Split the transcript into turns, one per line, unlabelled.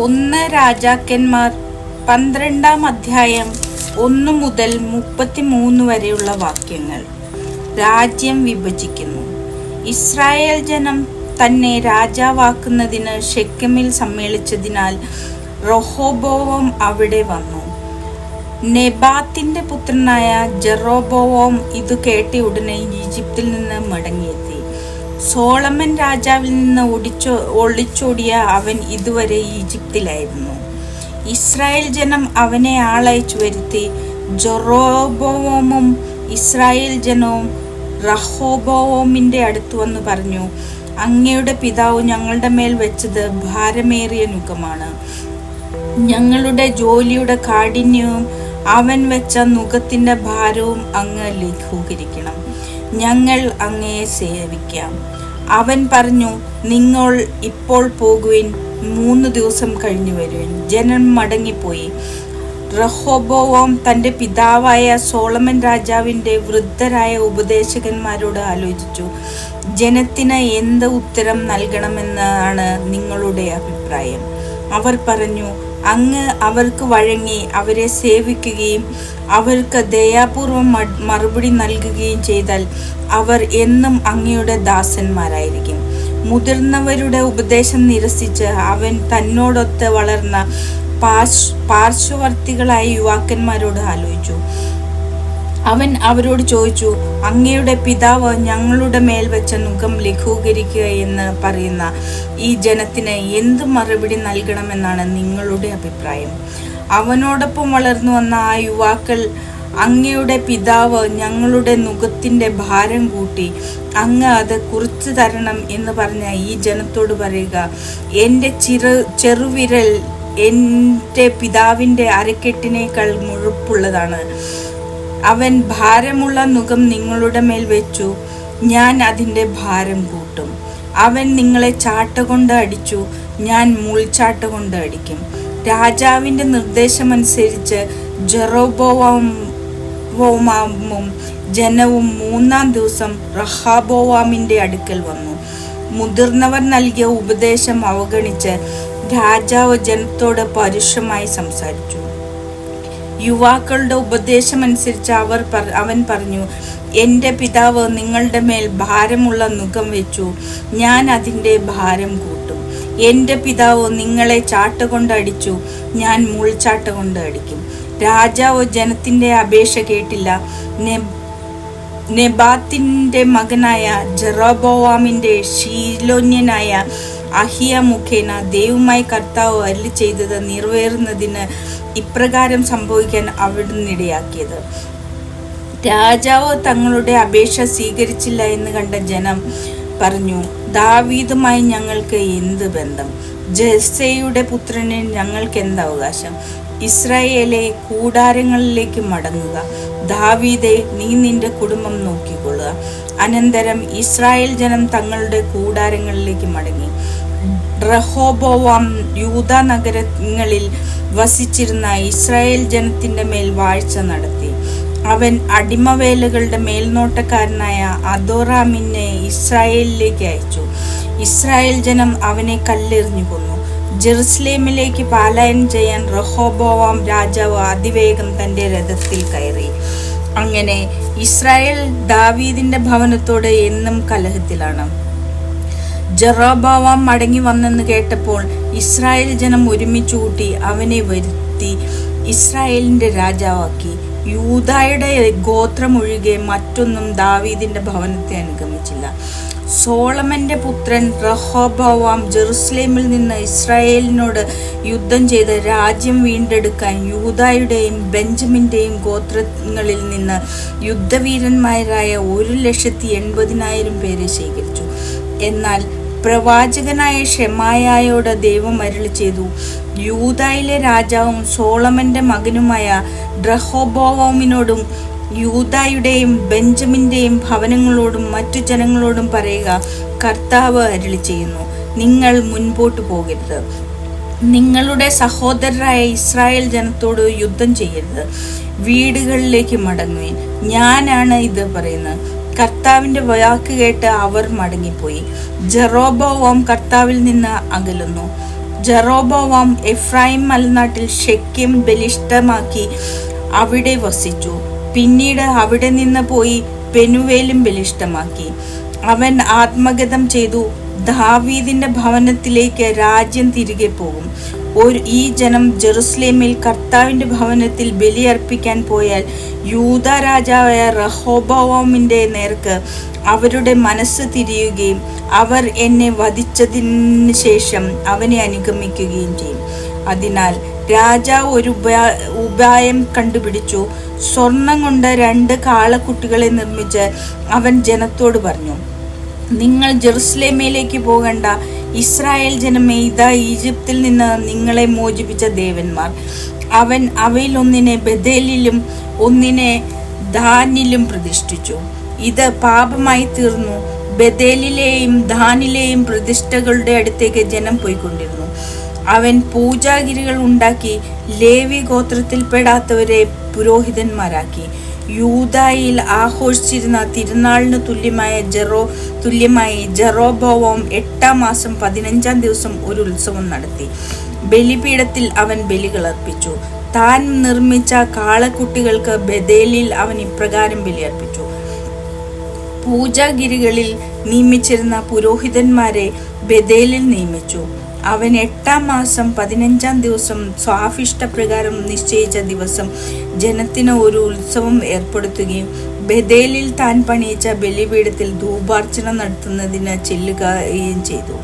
ഒന്ന് രാജാക്കന്മാർ 12-ാം അധ്യായം 1 മുതൽ 33 വരെയുള്ള വാക്യങ്ങൾ. രാജ്യം വിഭജിക്കുന്നു. ഇസ്രായേൽ ജനം തന്നെ രാജാവാക്കുന്നതിന് ഷെക്കെമിൽ സമ്മേളിച്ചതിനാൽ റഹോബോവാം അവിടെ വന്നു. നെബാത്തിന്റെ പുത്രനായ ജെറോബോവാം ഇതു കേട്ട ഉടനെ ഈജിപ്തിൽ നിന്ന് മടങ്ങിയെത്തി. സോളമൻ രാജാവിൽ നിന്ന് ഒളിച്ചോടിയ അവൻ ഇതുവരെ ഈജിപ്തിലായിരുന്നു. ഇസ്രായേൽ ജനം അവനെ ആളയച്ചു വരുത്തി. ജെറോബോവാമും ഇസ്രായേൽ ജനവും റഹോബോവാമിന്റെ അടുത്ത് വന്ന് പറഞ്ഞു, അങ്ങയുടെ പിതാവ് ഞങ്ങളുടെ മേൽ വെച്ചത് ഭാരമേറിയ നുകമാണ്. ഞങ്ങളുടെ ജോലിയുടെ കാഠിന്യവും അവൻ വെച്ച നുകത്തിന്റെ ഭാരവും അങ്ങ് ലഘൂകരിക്കണം. ഞങ്ങൾ അങ്ങയെ സേവിക്കാം. അവൻ പറഞ്ഞു, നിങ്ങൾ ഇപ്പോൾ പോകുവിൻ, 3 ദിവസം കഴിഞ്ഞു വരുവിൻ. ജനം മടങ്ങിപ്പോയി. റഹോബോവാം തൻ്റെ പിതാവായ സോളമൻ രാജാവിൻ്റെ വൃദ്ധരായ ഉപദേശകന്മാരോട് ആലോചിച്ചു, ജനത്തിന് എന്ത് ഉത്തരം നൽകണമെന്നാണ് നിങ്ങളുടെ അഭിപ്രായം? അവർ പറഞ്ഞു, അങ്ങ് അവർക്ക് വഴങ്ങി അവരെ സേവിക്കുകയും അവർക്ക് ദയാപൂർവം മറുപടി നൽകുകയും ചെയ്താൽ അവർ എന്നും അങ്ങയുടെ ദാസന്മാരായിരിക്കും. മുതിർന്നവരുടെ ഉപദേശം നിരസിച്ച് അവൻ തന്നോടൊത്ത് വളർന്ന പാർശ്വവർത്തികളായ യുവാക്കന്മാരോട് ആലോചിച്ചു. അവൻ അവരോട് ചോദിച്ചു, അങ്ങയുടെ പിതാവ് ഞങ്ങളുടെ മേൽ വെച്ച നുകം ലഘൂകരിക്കുക എന്ന് പറയുന്ന ഈ ജനത്തിന് എന്ത് മറുപടി നൽകണമെന്നാണ് നിങ്ങളുടെ അഭിപ്രായം? അവനോടൊപ്പം വളർന്നു വന്ന ആ യുവാക്കൾ, അങ്ങയുടെ പിതാവ് ഞങ്ങളുടെ നുകത്തിന്റെ ഭാരം കൂട്ടി, അങ്ങ് അത് കുറിച്ചു തരണം എന്ന് പറഞ്ഞ ഈ ജനത്തോട് പറയുക, എൻ്റെ ചെറുവിരൽ എൻ്റെ പിതാവിൻ്റെ അരക്കെട്ടിനേക്കാൾ മുഴുപ്പുള്ളതാണ്. അവൻ ഭാരമുള്ള നുകം നിങ്ങളുടെ മേൽ വെച്ചു, ഞാൻ അതിൻ്റെ ഭാരം കൂട്ടും. അവൻ നിങ്ങളെ ചാട്ടകൊണ്ട് അടിച്ചു, ഞാൻ മുൾച്ചാട്ട അടിക്കും. രാജാവിൻ്റെ നിർദ്ദേശമനുസരിച്ച് ജെറോബോവാമും ജനവും 3-ാം ദിവസം റഹോബോവാമിൻ്റെ അടുക്കൽ വന്നു. മുതിർന്നവർ നൽകിയ ഉപദേശം അവഗണിച്ച് രാജാവ് ജനത്തോട് പരുഷമായി സംസാരിച്ചു. യുവാക്കളുടെ ഉപദേശമനുസരിച്ച് അവൻ പറഞ്ഞു, എൻ്റെ പിതാവ് നിങ്ങളുടെ മേൽ ഭാരമുള്ള നുകം വെച്ചു, ഞാൻ അതിൻ്റെ ഭാരം കൂട്ടും. എൻ്റെ പിതാവ് നിങ്ങളെ ചാട്ടുകൊണ്ട് അടിച്ചു, ഞാൻ മുൾച്ചാട്ട അടിക്കും. രാജാവ് ജനത്തിൻ്റെ അപേക്ഷ കേട്ടില്ല. നെബാത്തിന്റെ മകനായ ജെറോബോവാമിന്റെ ശീലോന്യനായ അഹിയ മുഖേന ദൈവമായി കർത്താവ് അരുളി ചെയ്തത് നിറവേറുന്നതിന് ഇപ്രകാരം സംഭവിക്കാൻ അവിടുന്ന് ഇടയാക്കിയത്. രാജാവ് തങ്ങളുടെ അപേക്ഷ സ്വീകരിച്ചില്ല എന്ന് കണ്ട ജനം പറഞ്ഞു, ദാവീദുമായി ഞങ്ങൾക്ക് എന്ത് ബന്ധം? ജെസ്സയുടെ പുത്രന് ഞങ്ങൾക്ക് എന്ത് അവകാശം? ഇസ്രായേലെ, കൂടാരങ്ങളിലേക്ക് മടങ്ങുക. ദാവീദേ, നീ നിന്റെ കുടുംബം നോക്കിക്കൊള്ളുക. അനന്തരം ഇസ്രായേൽ ജനം തങ്ങളുടെ കൂടാരങ്ങളിലേക്ക് മടങ്ങി. റഹോബോവാം യൂദാ നഗരങ്ങളിൽ വസിച്ചിരുന്ന ഇസ്രായേൽ ജനത്തിന്റെ മേൽ വാഴ്ച നടത്തി. അവൻ അടിമവേലകളുടെ മേൽനോട്ടക്കാരനായ അദോറാമിനെ ഇസ്രായേലിലേക്ക് അയച്ചു. ഇസ്രായേൽ ജനം അവനെ കല്ലെറിഞ്ഞു കൊന്നു. ജെറുസലേമിലേക്ക് പലായനം ചെയ്യാൻ റഹോബോവാം രാജാവ് അതിവേഗം തൻ്റെ രഥത്തിൽ കയറി. അങ്ങനെ ഇസ്രായേൽ ദാവീദിന്റെ ഭവനത്തോട് എന്നും കലഹത്തിലാണ്. ജെറോബോവാം മടങ്ങി വന്നെന്ന് കേട്ടപ്പോൾ ഇസ്രായേൽ ജനം ഒരുമിച്ച് കൂട്ടി അവനെ വരുത്തി ഇസ്രായേലിന്റെ രാജാവാക്കി. യൂദായുടെ ഗോത്രമൊഴികെ മറ്റൊന്നും ദാവീദിന്റെ ഭവനത്തെ അനുഗമിച്ചില്ല. സോളമന്റെ പുത്രൻ റഹോബോവാം ജെറുസലേമിൽ നിന്ന് ഇസ്രായേലിനോട് യുദ്ധം ചെയ്ത് രാജ്യം വീണ്ടെടുക്കാൻ യൂദായുടെയും ബെഞ്ചമിന്റെയും ഗോത്രങ്ങളിൽ നിന്ന് യുദ്ധവീരന്മാരായ 1,80,000 പേരെ ശേഖരിച്ചു. എന്നാൽ പ്രവാചകനായ ഷെമായായോട് ദൈവം അരുളി ചെയ്തു, യൂദായിലെ രാജാവും സോളമന്റെ മകനുമായ റഹോബോവാമിനോടും യൂദായുടെയും ബെഞ്ചമിന്റെയും ഭവനങ്ങളോടും മറ്റു ജനങ്ങളോടും പറയുക, കർത്താവ് അരുളി ചെയ്യുന്നു, നിങ്ങൾ മുൻപോട്ട് പോകരുത്. നിങ്ങളുടെ സഹോദരരായ ഇസ്രായേൽ ജനത്തോട് യുദ്ധം ചെയ്യരുത്. വീടുകളിലേക്ക് മടങ്ങുവിൻ. ഞാനാണ് ഇത് പറയുന്നത്. കർത്താവിന്റെ വാക്ക് കേട്ട് അവർ മടങ്ങിപ്പോയി. ജെറോബോവാം കർത്താവിൽ നിന്ന് അകലുന്നു. ജെറോബോവാം എഫ്രൈം മലനാട്ടിൽ ഷെക്കേം ബലിഷ്ഠമാക്കി അവിടെ വസിച്ചു. പിന്നീട് അവിടെ നിന്ന് പോയി പെനുവേലും ബലിഷ്ഠമാക്കി. അവൻ ആത്മഗതം ചെയ്തു ദാവീദിന്റെ ഭവനത്തിലേക്ക് രാജ്യം തിരികെ പോകും. ഈ ജനം ജെറുസലേമിൽ കർത്താവിന്റെ ഭവനത്തിൽ ബലിയർപ്പിക്കാൻ പോയാൽ യൂദ രാജാവായ റഹോബോവാമിന്റെ നേർക്ക് അവരുടെ മനസ്സ് തിരിയുകയും അവർ എന്നെ വധിച്ചതിന് ശേഷം അവനെ അനുഗമിക്കുകയും ചെയ്യും. അതിനാൽ രാജാവ് ഒരു ഉപായം കണ്ടുപിടിച്ചു. സ്വർണം കൊണ്ട് 2 കാളക്കുട്ടികളെ നിർമ്മിച്ച് അവൻ ജനത്തോട് പറഞ്ഞു, നിങ്ങൾ ജെറുസലേമിലേക്ക് പോകണ്ട. ഇസ്രായേൽ ജനമേ, ഇതാ ഈജിപ്തിൽ നിന്ന് നിങ്ങളെ മോചിപ്പിച്ച ദേവന്മാർ. അവൻ അവയിലൊന്നിനെ ബഥേലിലും ഒന്നിനെ ദാനിലും പ്രതിഷ്ഠിച്ചു. ഇത് പാപമായി തീർന്നു. ബഥേലിലെയും ദാനിലെയും പ്രതിഷ്ഠകളുടെ അടുത്തേക്ക് ജനം പോയിക്കൊണ്ടിരുന്നു. അവൻ പൂജാഗിരികൾ ഉണ്ടാക്കി ലേവി ഗോത്രത്തിൽപ്പെടാത്തവരെ പുരോഹിതന്മാരാക്കി. യൂദായിൽ ആഘോഷിച്ചിരുന്ന തിരുനാളിന് തുല്യമായി ജെറോബോവാം 8-ാം മാസം 15-ാം ദിവസം ഒരു ഉത്സവം നടത്തി. ബലിപീഠത്തിൽ അവൻ ബലികൾ അർപ്പിച്ചു. താൻ നിർമ്മിച്ച കാളക്കുട്ടികൾക്ക് ബഥേലിൽ അവൻ ഇപ്രകാരം ബലിയർപ്പിച്ചു. പൂജാഗിരികളിൽ നിയമിച്ചിരുന്ന പുരോഹിതന്മാരെ ബഥേലിൽ നിയമിച്ചു. അവൻ 8-ാം മാസം 15-ാം ദിവസം സ്വാഭിഷ്ടപ്രകാരം നിശ്ചയിച്ച ദിവസം ജനത്തിന് ഒരു ഉത്സവം ഏർപ്പെടുത്തുകയും ബഥേലിൽ താൻ പണിയിച്ച ബലിപീഠത്തിൽ ധൂപാർച്ചന നടത്തുന്നതിന് ചെല്ലുകയും ചെയ്തു.